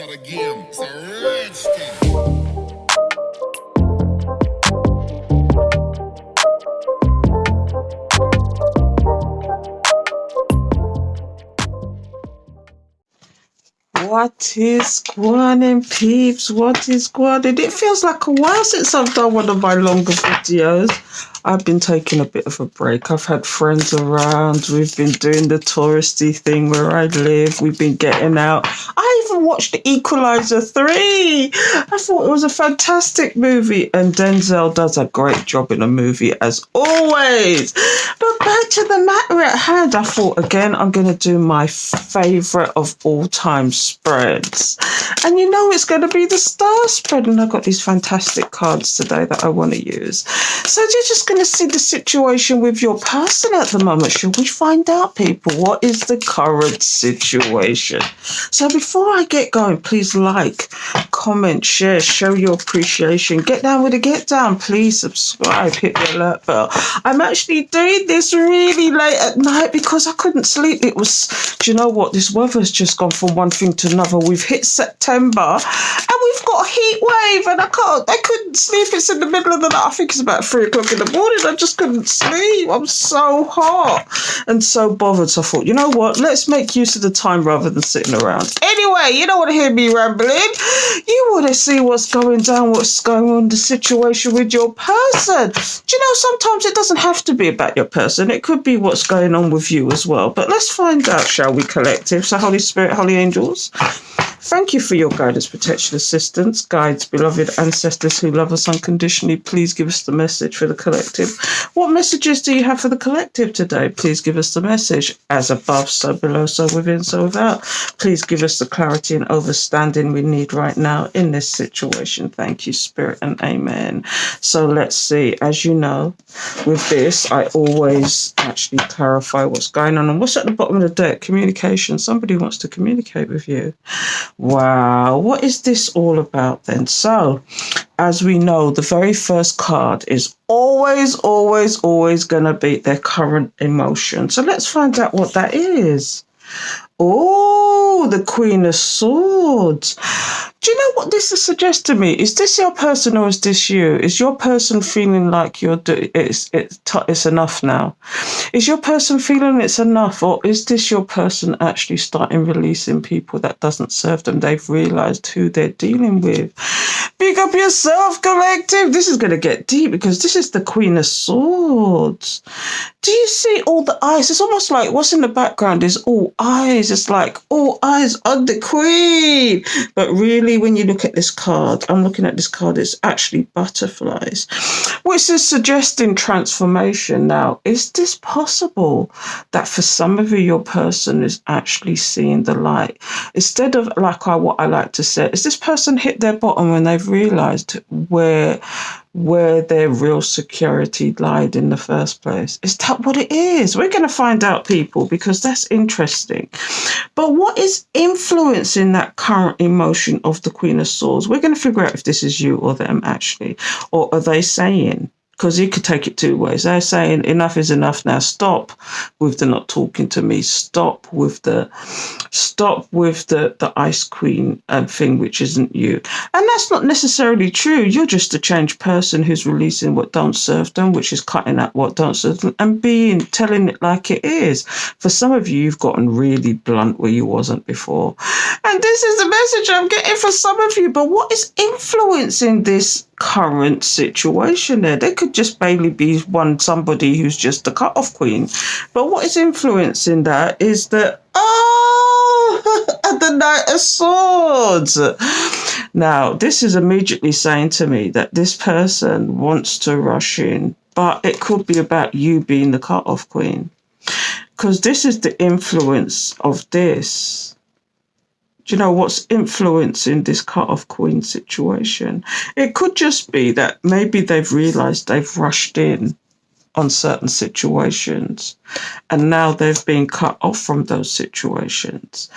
start again. It's a rich thing. What is going peeps? What is going? It feels like a while since I've done one of my longer videos. I've been taking a bit of a break. I've had friends around. We've been doing the touristy thing where I live. We've been getting out. I even watched Equalizer 3. I thought it was a fantastic movie. And Denzel does a great job in a movie as always. But back to the matter at hand. I thought, again, I'm going to do my favourite of all time spreads. And you know it's going to be the star spread. And I've got these fantastic cards today that I want to use. So you're just going to see the situation with your person at the moment. Shall we find out, people? What is the current situation? So before I get going, please like, comment, share, show your appreciation. Get down with the get down. Please subscribe, hit the alert bell. I'm actually doing this really late at night because I couldn't sleep. It was, do you know what? This weather's just gone from one thing to another. We've hit September and we've got a heat wave and I couldn't sleep. It's in the middle of the night. I think it's about 3 o'clock in the morning. I just couldn't sleep. I'm so hot and so bothered. So I thought, you know what? Let's make use of the time rather than sitting around. Anyway, you don't want to hear me rambling. You want to see what's going down, what's going on, the situation with your person. Do you know, sometimes it doesn't have to be about your person. It could be what's going on with you as well. But let's find out, shall we, collective? So Holy Spirit, Holy Angels, thank you for your guidance, protection, assistance, guides, beloved ancestors who love us unconditionally. Please give us the message for the collective. What messages do you have for the collective today? Please give us the message. As above, so below, so within, so without. Please give us the clarity and understanding we need right now in this situation. Thank you, Spirit, and amen. So let's see. As you know, with this, I always actually clarify what's going on. And what's at the bottom of the deck? Communication. Somebody wants to communicate with you. Wow, what is this all about then? So, as we know, the very first card is always going to be their current emotion. So let's find out what that is. Oh, the Queen of Swords. Do you know what this suggests to me? Is this your person or is this you? Is your person feeling like it's enough now? Is your person feeling it's enough, or is this your person actually starting releasing people that doesn't serve them? They've realised who they're dealing with. Pick up yourself, collective. This is going to get deep because this is the Queen of Swords. Do you see all the eyes? It's almost like what's in the background is all eyes. It's like all eyes on the Queen. But really, when you look at this card, I'm looking at this card, it's actually butterflies, which is suggesting transformation. Now, is this possible that for some of you, your person is actually seeing the light? Instead of what I like to say, is this person hit their bottom when they've realised where their real security lied in the first place? Is that what it is? We're going to find out, people, because that's interesting. But what is influencing that current emotion of the Queen of Swords? We're going to figure out if this is you or them, actually. Or are they saying, because you could take it two ways. They're saying enough is enough now. Stop with the not talking to me. Stop with the Ice Queen thing, which isn't you. And that's not necessarily true. You're just a changed person who's releasing what don't serve them, which is cutting out what don't serve them and telling it like it is. For some of you, you've gotten really blunt where you wasn't before. And this is the message I'm getting for some of you. But what is influencing this current situation there? They could just barely be somebody who's just the cut-off queen. But what is influencing that is that, the Knight of Swords. Now, this is immediately saying to me that this person wants to rush in, but it could be about you being the cut-off queen. Because this is the influence of this. Do you know what's influencing this cut-off queen situation? It could just be that maybe they've realised they've rushed in on certain situations and now they've been cut off from those situations.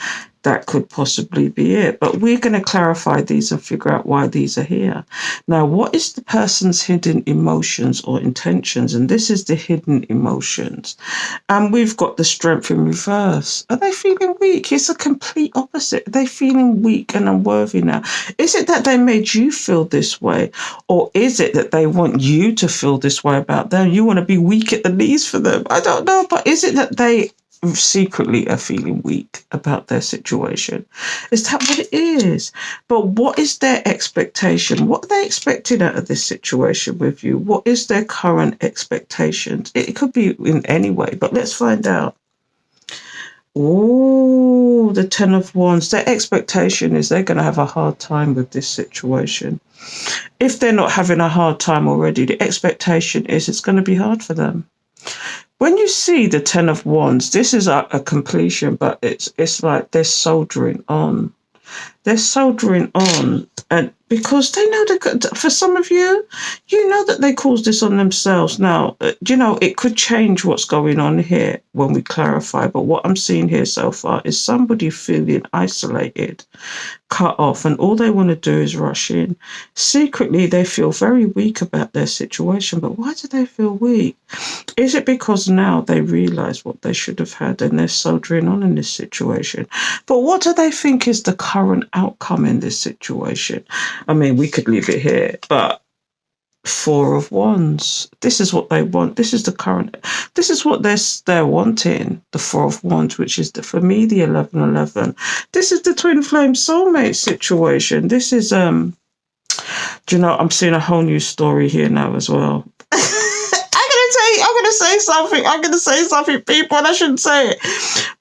that could possibly be it. But we're going to clarify these and figure out why these are here. Now, what is the person's hidden emotions or intentions? And this is the hidden emotions. And we've got the strength in reverse. Are they feeling weak? It's a complete opposite. Are they feeling weak and unworthy now? Is it that they made you feel this way? Or is it that they want you to feel this way about them? You want to be weak at the knees for them? I don't know. But is it that they secretly are feeling weak about their situation? Is that what it is? But what is their expectation? What are they expecting out of this situation with you? What is their current expectations? It could be in any way, but let's find out. Oh, the Ten of Wands. Their expectation is they're going to have a hard time with this situation. If they're not having a hard time already, the expectation is it's going to be hard for them. When you see the Ten of Wands, this is a completion, but it's like they're soldering on. They're soldering on, and because they know that for some of you, you know that they caused this on themselves. Now, it could change what's going on here when we clarify, but what I'm seeing here so far is somebody feeling isolated, cut off, and all they want to do is rush in. Secretly, they feel very weak about their situation, but why do they feel weak? Is it because now they realize what they should have had and they're soldering on in this situation? But what do they think is the current outcome in this situation? I mean, we could leave it here, but Four of Wands. This is what they want. This is the current. This is what they're wanting. The Four of Wands, which is for me the 1111. This is the twin flame soulmate situation. This is I'm seeing a whole new story here now as well. I'm going to say something, people, and I shouldn't say it.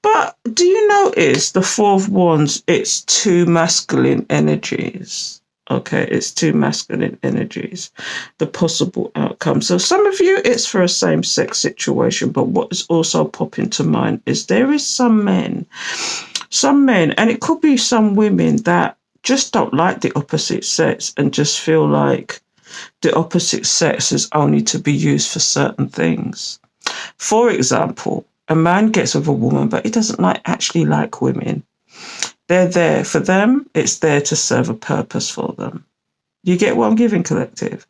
But do you notice the Four of Wands? It's two masculine energies. Okay, it's two masculine energies, the possible outcome. So some of you, it's for a same-sex situation, but what is also popping to mind is there is some men, and it could be some women that just don't like the opposite sex and just feel like the opposite sex is only to be used for certain things. For example, a man gets with a woman, but he doesn't actually like women. They're there for them. It's there to serve a purpose for them. You get what I'm giving, collective?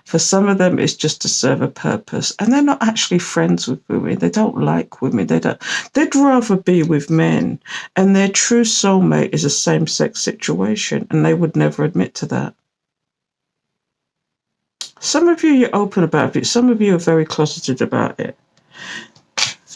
For some of them, it's just to serve a purpose. And they're not actually friends with women. They don't like women. They'd rather be with men. And their true soulmate is a same-sex situation. And they would never admit to that. Some of you, you're open about it. Some of you are very closeted about it.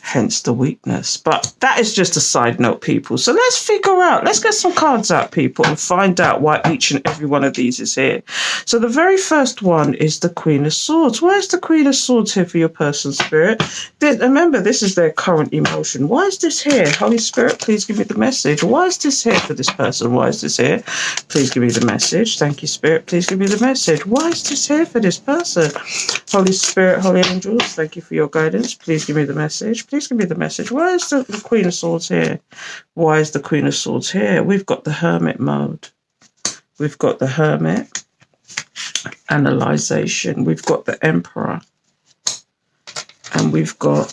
Hence the weakness. But that is just a side note, people. So let's get some cards out, people, and find out why each and every one of these is here. So the very first one is the Queen of Swords. Why is the Queen of Swords here for your person's spirit? Remember, this is their current emotion. Why is this here? Holy Spirit, please give me the message. Why is this here for this person? Why is this here? Please give me the message. Thank you, Spirit. Please give me the message. Why is this here for this person? Holy Spirit, Holy Angels, thank you for your guidance. Please give me the message. Please give me the message. Why is the Queen of Swords here? Why is the Queen of Swords here? We've got the Hermit mode. We've got the Hermit. Analyzation. We've got the Emperor. And we've got,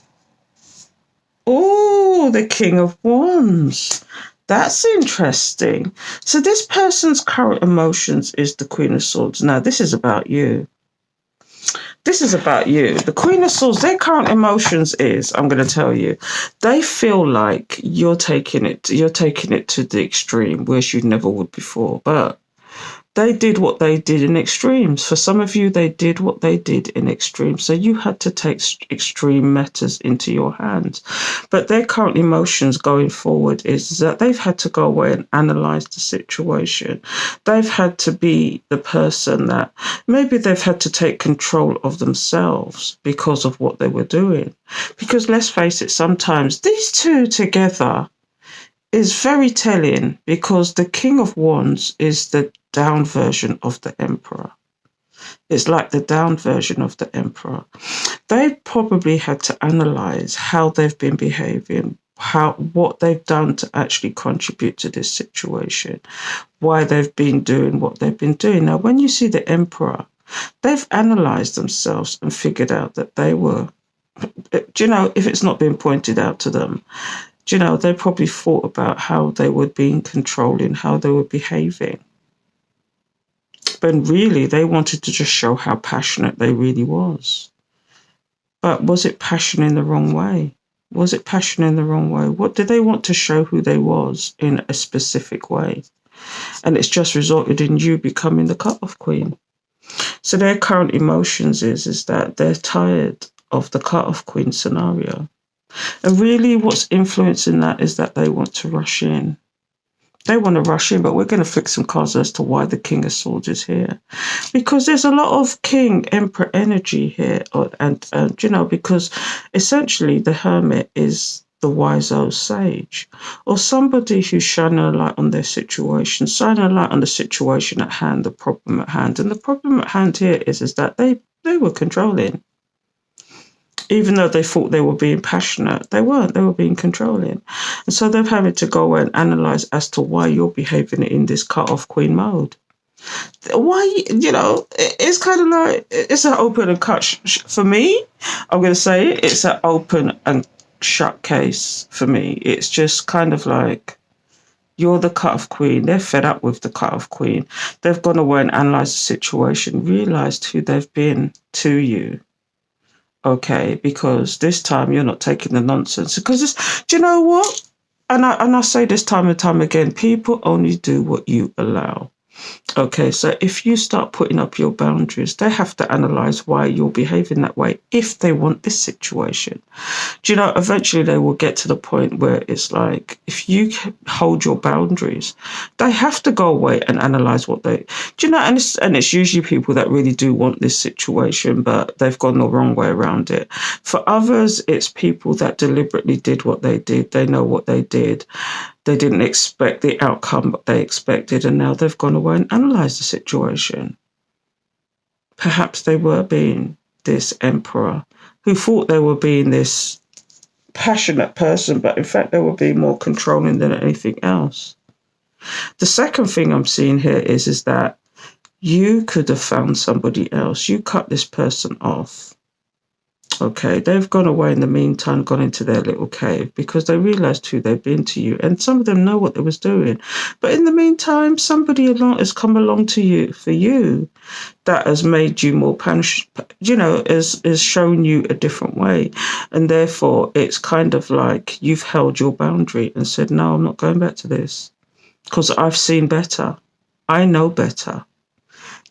the King of Wands. That's interesting. So this person's current emotions is the Queen of Swords. Now, this is about you. This is about you. The Queen of Swords, their current emotions is, I'm going to tell you, they feel like you're taking it to the extreme, whereas you never would before. But they did what they did in extremes. For some of you, they did what they did in extremes. So you had to take extreme matters into your hands. But their current emotions going forward is that they've had to go away and analyze the situation. They've had to be the person that maybe they've had to take control of themselves because of what they were doing. Because let's face it, sometimes these two together is very telling, because the King of Wands is the down version of the Emperor. It's like the down version of the Emperor. They probably had to analyze how they've been behaving, what they've done to actually contribute to this situation, why they've been doing what they've been doing. Now, when you see the Emperor, they've analyzed themselves and figured out that they were, if it's not been pointed out to them, Do you know, they probably thought about how they were being controlling, how they were behaving. But really, they wanted to just show how passionate they really was. But was it passion in the wrong way? Was it passion in the wrong way? What did they want to show who they was in a specific way? And it's just resulted in you becoming the cut-off queen. So their current emotions is that they're tired of the cut-off queen scenario. And really what's influencing that is that they want to rush in. They want to rush in, but we're going to flick some cards as to why the King of Swords is here. Because there's a lot of King Emperor energy here. And you know, because essentially the Hermit is the wise old sage, or somebody who's shining a light on their situation, shining a light on the situation at hand, the problem at hand. And the problem at hand here is that they were controlling. Even though they thought they were being passionate, they weren't. They were being controlling. And so they're having to go and analyze as to why you're behaving in this cut-off queen mode. Why, you know, it's kind of like, it's an open and cut. For me, I'm going to say it's an open and shut case for me. It's just kind of like, you're the cut-off queen. They're fed up with the cut-off queen. They've gone away and analyzed the situation, realized who they've been to you. Okay, because this time you're not taking the nonsense. Because it's, do you know what? And I say this time and time again, people only do what you allow. Okay, so if you start putting up your boundaries, they have to analyze why you're behaving that way if they want this situation. Do you know, eventually they will get to the point where it's like, if you hold your boundaries, they have to go away and analyze what they, do you know, and it's usually people that really do want this situation, but they've gone the wrong way around it. For others, it's people that deliberately did what they did. They know what they did. They didn't expect the outcome they expected, and now they've gone away and analysed the situation. Perhaps they were being this emperor who thought they were being this passionate person, but in fact they were being more controlling than anything else. The second thing I'm seeing here is that you could have found somebody else. You cut this person off. Okay, they've gone away in the meantime, gone into their little cave because they realised who they've been to you, and some of them know what they was doing. But in the meantime, somebody along has come along to you for you that has made you more you know, has shown you a different way, and therefore it's kind of like you've held your boundary and said, no, I'm not going back to this because I've seen better. I know better.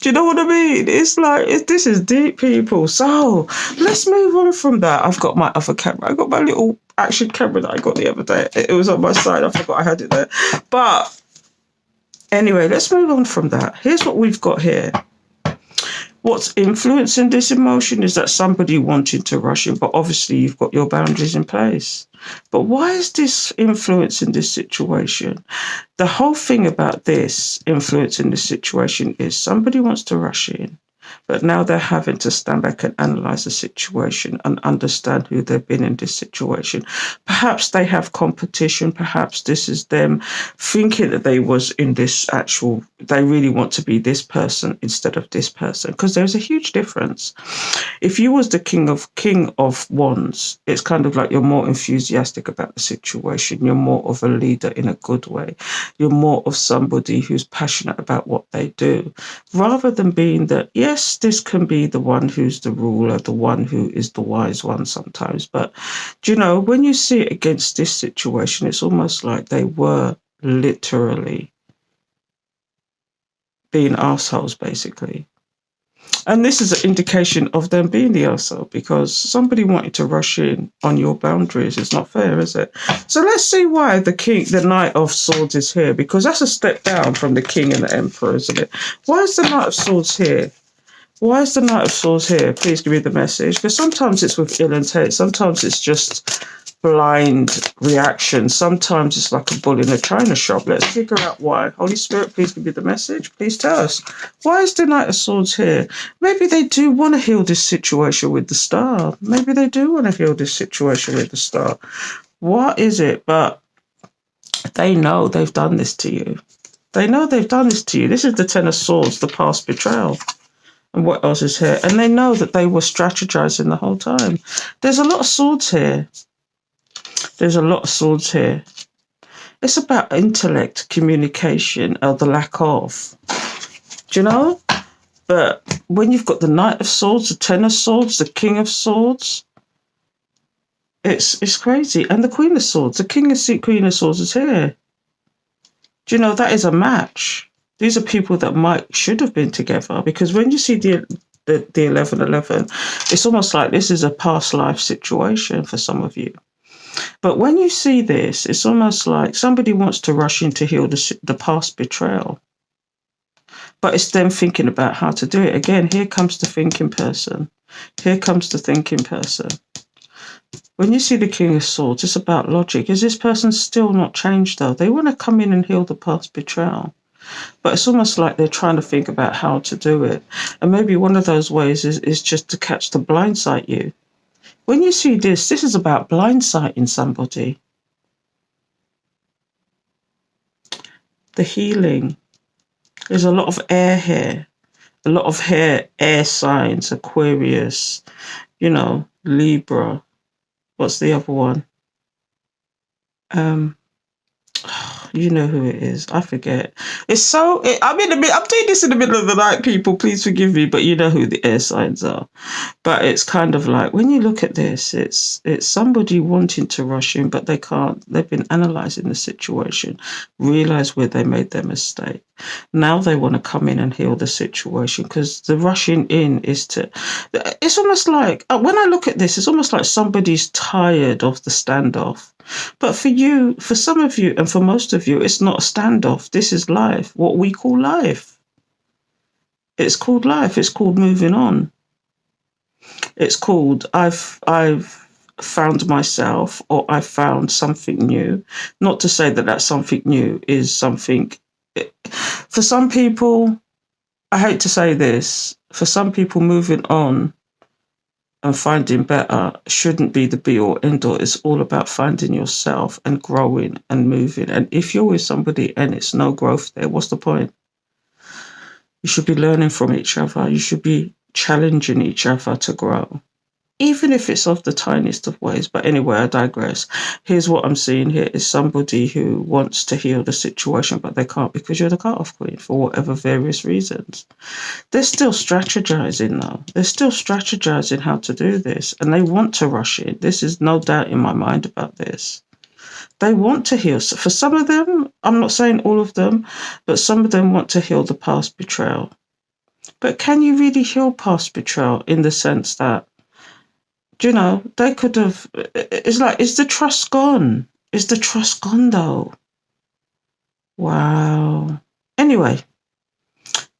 Do you know what I mean? It's like, this is deep, people. So let's move on from that. I've got my other camera. I got my little action camera that I got the other day. It was on my side. I forgot I had it there. But anyway, let's move on from that. Here's what we've got here. What's influencing this emotion is that somebody wanted to rush in, but obviously you've got your boundaries in place. But why is this influencing this situation? The whole thing about this influencing this situation is somebody wants to rush in, but now they're having to stand back and analyze the situation and understand who they've been in this situation. Perhaps they have competition. Perhaps this is them thinking that they was in this actual, they really want to be this person instead of this person, because there's a huge difference. If you was the king of wands, it's kind of like you're more enthusiastic about the situation. You're more of a leader in a good way. You're more of somebody who's passionate about what they do, rather than being that, yes, this can be the one who's the ruler, the one who is the wise one sometimes. But, do you know, when you see it against this situation, it's almost like they were literally being arseholes, basically. And this is an indication of them being the arsehole, because somebody wanted to rush in on your boundaries. It's not fair, is it? So let's see why the Knight of Swords is here, because that's a step down from the King and the Emperor, isn't it? Why is the Knight of Swords here? Why is the Knight of Swords here? Please give me the message. Because sometimes it's with ill intent. Sometimes it's just blind reaction. Sometimes it's like a bull in a china shop. Let's figure out why. Holy Spirit, please give me the message. Please tell us. Why is the Knight of Swords here? Maybe they do want to heal this situation with the Star. Maybe they do want to heal this situation with the Star. What is it? But they know they've done this to you. They know they've done this to you. This is the Ten of Swords, the past betrayal. And what else is here? And they know that they were strategizing the whole time. There's a lot of swords here. There's a lot of swords here. It's about intellect, communication, or the lack of. Do you know? But when you've got the Knight of Swords, the Ten of Swords, the King of Swords, it's crazy. And the Queen of Swords, the Queen of Swords is here. Do you know that is a match? These are people that should have been together, because when you see the 1111, it's almost like this is a past life situation for some of you. But when you see this, it's almost like somebody wants to rush in to heal the past betrayal. But it's them thinking about how to do it. Again, here comes the thinking person. Here comes the thinking person. When you see the King of Swords, it's about logic. Is this person still not changed, though? They want to come in and heal the past betrayal. But it's almost like they're trying to think about how to do it. And maybe one of those ways is just to catch the blindside you. When you see this is about blindsiding somebody. The healing. There's a lot of air here. A lot of air signs. Aquarius, Libra. What's the other one? You know who it is. I forget. I'm doing this in the middle of the night, people. Please forgive me, but you know who the air signs are. But it's kind of like, when you look at this, it's somebody wanting to rush in, but they can't. They've been analysing the situation, realise where they made their mistake. Now they want to come in and heal the situation, because the rushing in it's almost like, when I look at this, it's almost like somebody's tired of the standoff. But for some of you, and for most of you, it's not a standoff. This is life, what we call life. It's called life. It's called moving on. It's called I've found myself, or I found something new. Not to say that something new is something. For some people, I hate to say this, for some people, moving on and finding better shouldn't be the be all end all. It's all about finding yourself and growing and moving. And if you're with somebody and it's no growth there, what's the point? You should be learning from each other. You should be challenging each other to grow, even if it's of the tiniest of ways. But anyway, I digress. Here's what I'm seeing here is somebody who wants to heal the situation, but they can't, because you're the cut-off queen for whatever various reasons. They're still strategizing, though. They're still strategizing how to do this, and they want to rush in. This is no doubt in my mind about this. They want to heal. So for some of them, I'm not saying all of them, but some of them want to heal the past betrayal. But can you really heal past betrayal in the sense that, they could have, it's like, is the trust gone? Is the trust gone, though? Wow. Anyway,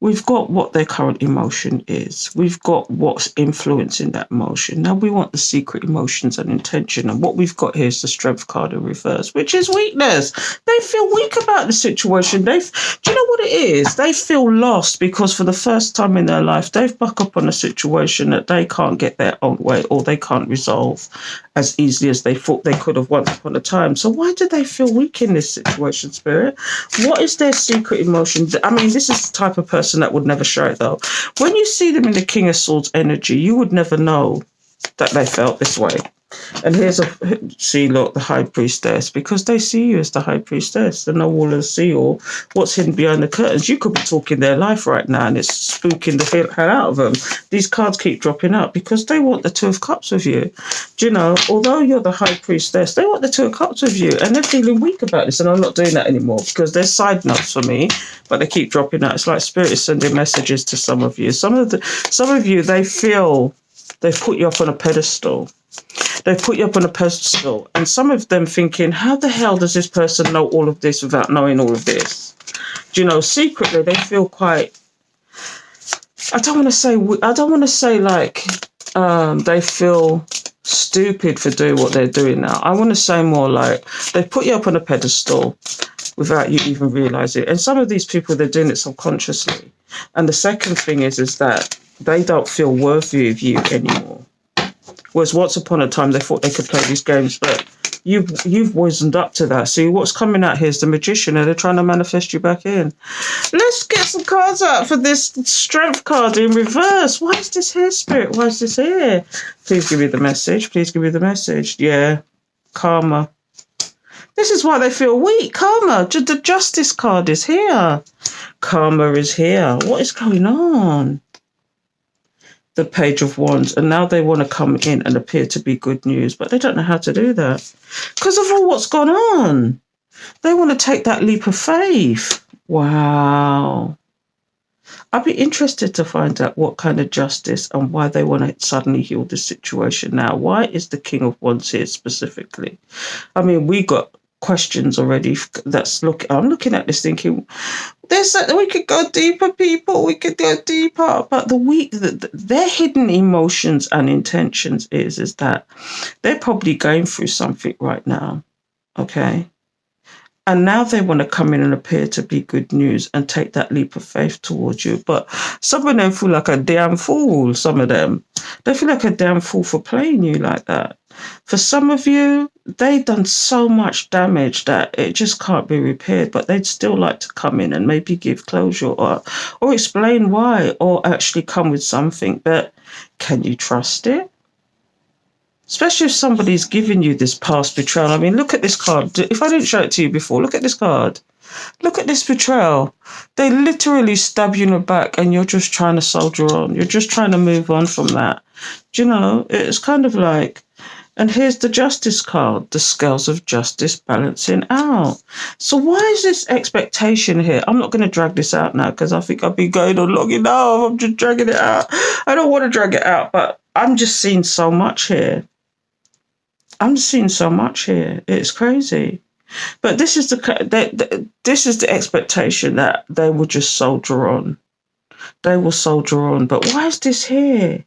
we've got what their current emotion is. We've got what's influencing that emotion. Now we want the secret emotions and intention. And what we've got here is the Strength card in reverse, which is weakness. They feel weak about the situation. Do you know what it is? They feel lost because for the first time in their life, they've bucked up on a situation that they can't get their own way, or they can't resolve as easily as they thought they could have once upon a time. So why do they feel weak in this situation, Spirit? What is their secret emotion? I mean, this is the type of person that would never show it, though. When you see them in the King of Swords energy, you would never know that they felt this way. And here's the High Priestess, because they see you as the High Priestess. They know all of the sea, or what's hidden behind the curtains. You could be talking their life right now and it's spooking the hell out of them. These cards keep dropping up because they want the Two of Cups with you. Do you know, although you're the High Priestess, they want the Two of Cups with you, and they're feeling weak about this. And I'm not doing that anymore because there's side notes for me, but they keep dropping out. It's like Spirit is sending messages to some of you. Some of you, they feel they've put you up on a pedestal. They put you up on a pedestal, and some of them thinking, how the hell does this person know all of this without knowing all of this? Do you know, secretly they feel quite, I don't want to say like they feel stupid for doing what they're doing now. I want to say more like they put you up on a pedestal without you even realize it. And some of these people, they're doing it subconsciously. And the second thing is that they don't feel worthy of you anymore. Whereas once upon a time, they thought they could play these games, but you've wizened up to that. See, what's coming out here is the Magician, and they're trying to manifest you back in. Let's get some cards out for this Strength card in reverse. Why is this here, Spirit? Why is this here? Please give me the message. Please give me the message. Yeah. Karma. This is why they feel weak. Karma. The Justice card is here. Karma is here. What is going on? The Page of Wands. And now they want to come in and appear to be good news, but they don't know how to do that because of all what's gone on. They want to take that leap of faith. Wow. I'd be interested to find out what kind of justice and why they want to suddenly heal this situation now. Why is the King of Wands here specifically? I mean, we got questions already. I'm looking at this thinking, we could go deeper, people. We could go deeper. But their hidden emotions and intentions is that they're probably going through something right now. Okay. And now they want to come in and appear to be good news and take that leap of faith towards you. But some of them feel like a damn fool, some of them. They feel like a damn fool for playing you like that. For some of you, they've done so much damage that it just can't be repaired, but they'd still like to come in and maybe give closure or explain why or actually come with something. But can you trust it? Especially if somebody's giving you this past betrayal. I mean, look at this card. If I didn't show it to you before, look at this card. Look at this betrayal. They literally stab you in the back and you're just trying to soldier on. You're just trying to move on from that. Do you know, it's kind of like, and here's the Justice card, the scales of justice balancing out. So why is this expectation here? I'm not going to drag this out now because I think I've been going on long enough. I'm just dragging it out. I don't want to drag it out, but I'm just seeing so much here. It's crazy. But this is the expectation that they will just soldier on. They will soldier on. But why is this here?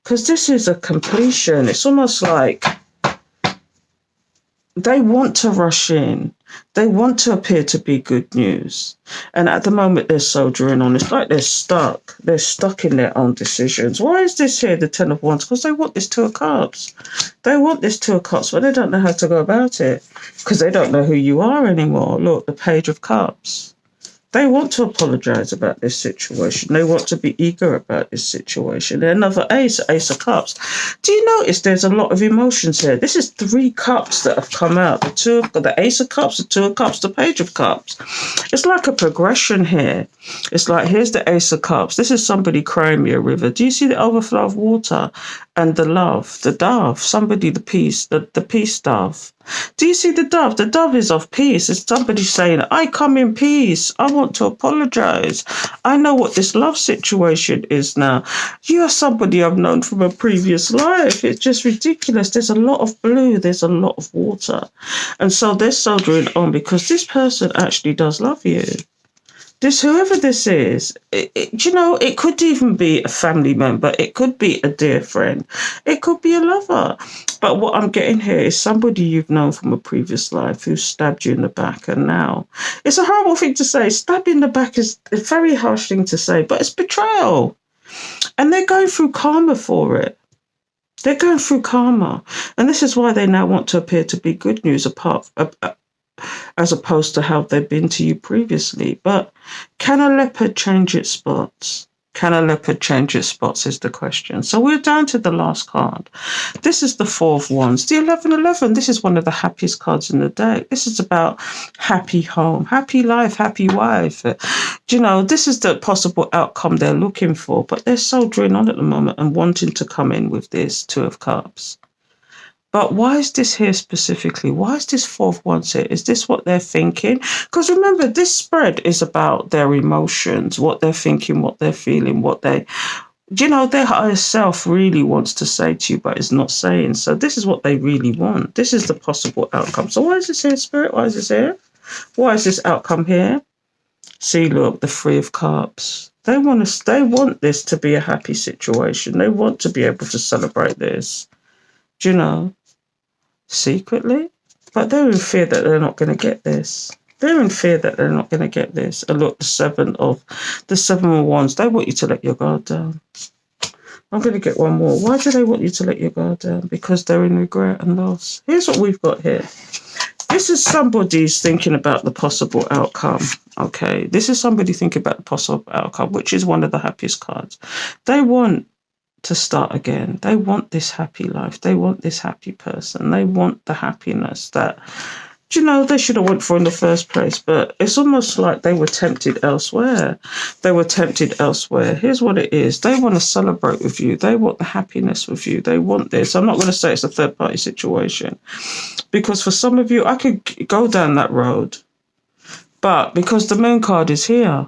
Because this is a completion. It's almost like they want to rush in. They want to appear to be good news. And at the moment, they're soldiering on. It's like they're stuck. They're stuck in their own decisions. Why is this here, the Ten of Wands? Because they want this Two of Cups. They want this Two of Cups, but they don't know how to go about it because they don't know who you are anymore. Look, the Page of Cups. They want to apologize about this situation. They want to be eager about this situation. Another Ace of Cups. Do you notice there's a lot of emotions here? This is 3 cups that have come out. The Ace of Cups, the Two of Cups, the Page of Cups. It's like a progression here. It's like, here's the Ace of Cups. This is somebody crying me a river. Do you see the overflow of water and the love, the dove? Somebody, the peace, the peace dove. Do you see the dove? The dove is of peace. It's somebody saying, I come in peace. I want to apologize. I know what this love situation is now. You are somebody I've known from a previous life. It's just ridiculous. There's a lot of blue. There's a lot of water. And so they're soldiering on because this person actually does love you. Whoever this is, it could even be a family member. It could be a dear friend. It could be a lover. But what I'm getting here is somebody you've known from a previous life who stabbed you in the back. And now it's a horrible thing to say. Stab in the back is a very harsh thing to say, but it's betrayal. And they're going through karma for it. They're going through karma. And this is why they now want to appear to be good news as opposed to how they've been to you previously. But can a leopard change its spots? Can a leopard change its spots is the question. So we're down to the last card. This is the Four of Wands. The 1111, this is one of the happiest cards in the deck. This is about happy home, happy life, happy wife. This is the possible outcome they're looking for, but they're soldiering on at the moment and wanting to come in with this Two of Cups. But why is this here specifically? Why is this Four of Wands here? Is this what they're thinking? Because remember, this spread is about their emotions, what they're thinking, what they're feeling, their higher self really wants to say to you, but is not saying. So this is what they really want. This is the possible outcome. So why is this here, Spirit? Why is this here? Why is this outcome here? See, look, the Three of Cups. They want this to be a happy situation. They want to be able to celebrate this. Secretly, but they're in fear that they're not going to get this. They're in fear that they're not going to get this. And look, the Seven of Wands, they want you to let your guard down. I'm going to get one more. Why do they want you to let your guard down? Because they're in regret and loss. Here's what we've got here. This is somebody's thinking about the possible outcome. Okay, this is somebody thinking about the possible outcome, which is one of the happiest cards. They want to start again. They want this happy life. They want this happy person. They want the happiness that, they should have went for in the first place. But it's almost like they were tempted elsewhere. They were tempted elsewhere. Here's what it is. They want to celebrate with you. They want the happiness with you. They want this. I'm not going to say it's a third party situation, because for some of you, I could go down that road. But because the moon card is here,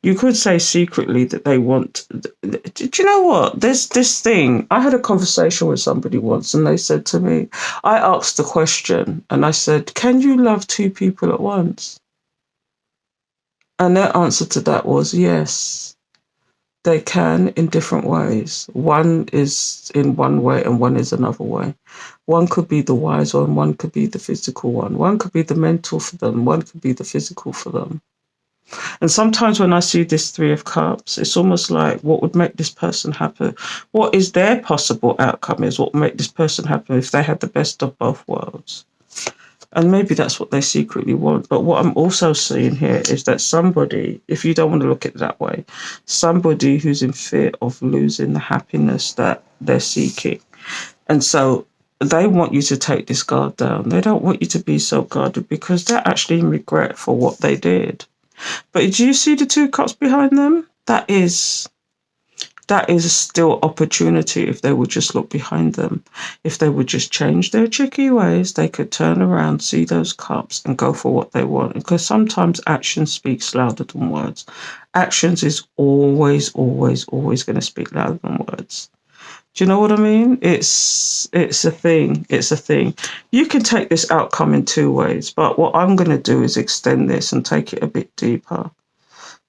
you could say secretly that they want. Do you know what? There's this thing. I had a conversation with somebody once, and they said to me, I asked the question, and I said, can you love two people at once? And their answer to that was yes, they can, in different ways. One is in one way and one is another way. One could be the wise one could be the physical one. One could be the mental for them, one could be the physical for them. And sometimes when I see this Three of Cups, it's almost like, what would make this person happy? What is their possible outcome is what would make this person happy if they had the best of both worlds. And maybe that's what they secretly want. But what I'm also seeing here is that somebody, if you don't want to look at it that way, somebody who's in fear of losing the happiness that they're seeking. And so they want you to take this guard down. They don't want you to be so guarded because they're actually in regret for what they did. But do you see the two cups behind them? That is still opportunity if they would just look behind them. If they would just change their tricky ways, they could turn around, see those cups and go for what they want. Because sometimes action speaks louder than words. Actions is always, always, always going to speak louder than words. Do you know what I mean? It's a thing. It's a thing. You can take this outcome in two ways, but what I'm going to do is extend this and take it a bit deeper.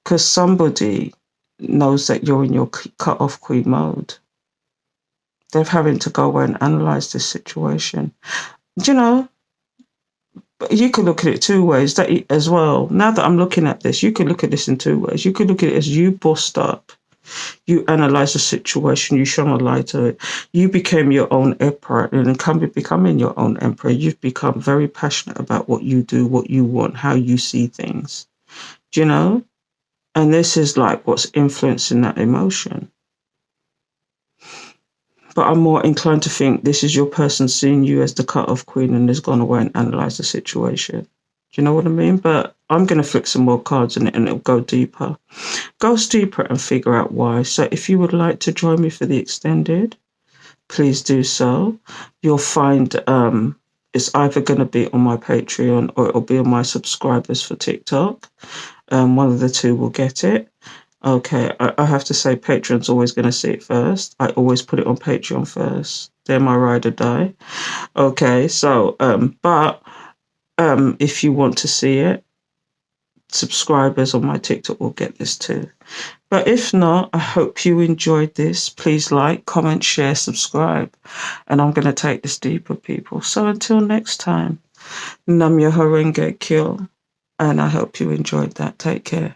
Because somebody knows that you're in your cut-off queen mode. They're having to go away and analyse this situation. You could look at it two ways as well. Now that I'm looking at this, you could look at this in two ways. You could look at it as you bossed up. You analyze the situation, you shone a light to it. You became your own emperor, and becoming your own emperor, you've become very passionate about what you do, what you want, how you see things. Do you know? And this is like what's influencing that emotion. But I'm more inclined to think this is your person seeing you as the cut-off queen and has gone away and analysed the situation. Do you know what I mean? But I'm going to flick some more cards in it and it'll go deeper. Goes deeper and figure out why. So if you would like to join me for the extended, please do so. You'll find it's either going to be on my Patreon or it'll be on my subscribers for TikTok. One of the two will get it. Okay, I have to say Patreon's always going to see it first. I always put it on Patreon first. They're my ride or die. Okay, so, if you want to see it, subscribers on my TikTok will get this too. But if not, I hope you enjoyed this. Please like, comment, share, subscribe. And I'm going to take this deeper, people. So until next time, Nam Myoho Renge Kyo. And I hope you enjoyed that. Take care.